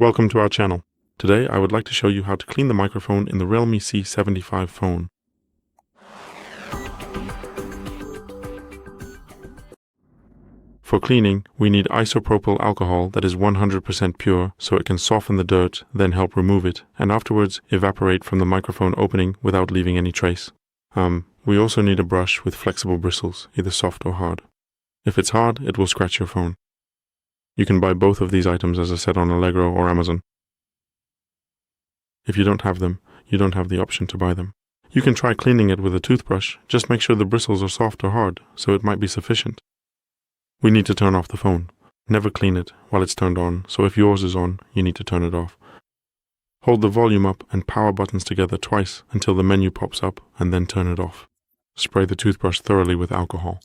Welcome to our channel. Today I would like to show you how to clean the microphone in the REALME C75 phone. For cleaning, we need isopropyl alcohol that is 100% pure so it can soften the dirt, then help remove it, and afterwards evaporate from the microphone opening without leaving any trace. We also need a brush with flexible bristles, either soft or hard. If it's hard, it will scratch your phone. You can buy both of these items as I said on Allegro or Amazon. If you don't have them, you don't have the option to buy them. You can try cleaning it with a toothbrush, just make sure the bristles are soft or hard, so it might be sufficient. We need to turn off the phone. Never clean it while it's turned on, so if yours is on, you need to turn it off. Hold the volume up and power buttons together twice until the menu pops up, and then turn it off. Spray the toothbrush thoroughly with alcohol.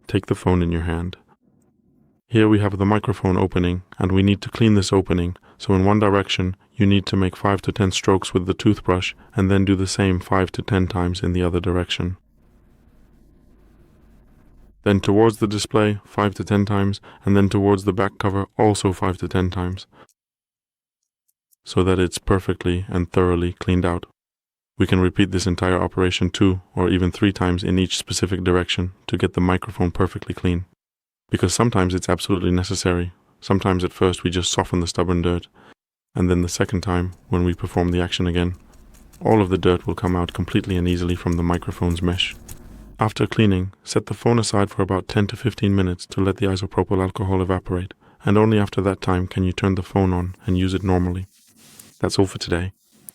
Take the phone in your hand. Here we have the microphone opening, and we need to clean this opening, so in one direction you need to make 5 to 10 strokes with the toothbrush and then do the same 5 to 10 times in the other direction. Then towards the display 5 to 10 times, and then towards the back cover also 5 to 10 times, so that it's perfectly and thoroughly cleaned out. We can repeat this entire operation 2 or even 3 times in each specific direction to get the microphone perfectly clean. Because sometimes it's absolutely necessary. Sometimes at first we just soften the stubborn dirt, and then the second time, when we perform the action again, all of the dirt will come out completely and easily from the microphone's mesh. After cleaning, set the phone aside for about 10 to 15 minutes to let the isopropyl alcohol evaporate, and only after that time can you turn the phone on and use it normally. That's all for today.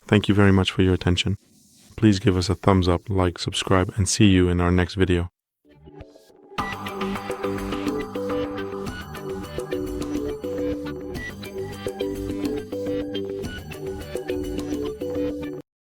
Thank you very much for your attention. Please give us a thumbs up, like, subscribe, and see you in our next video.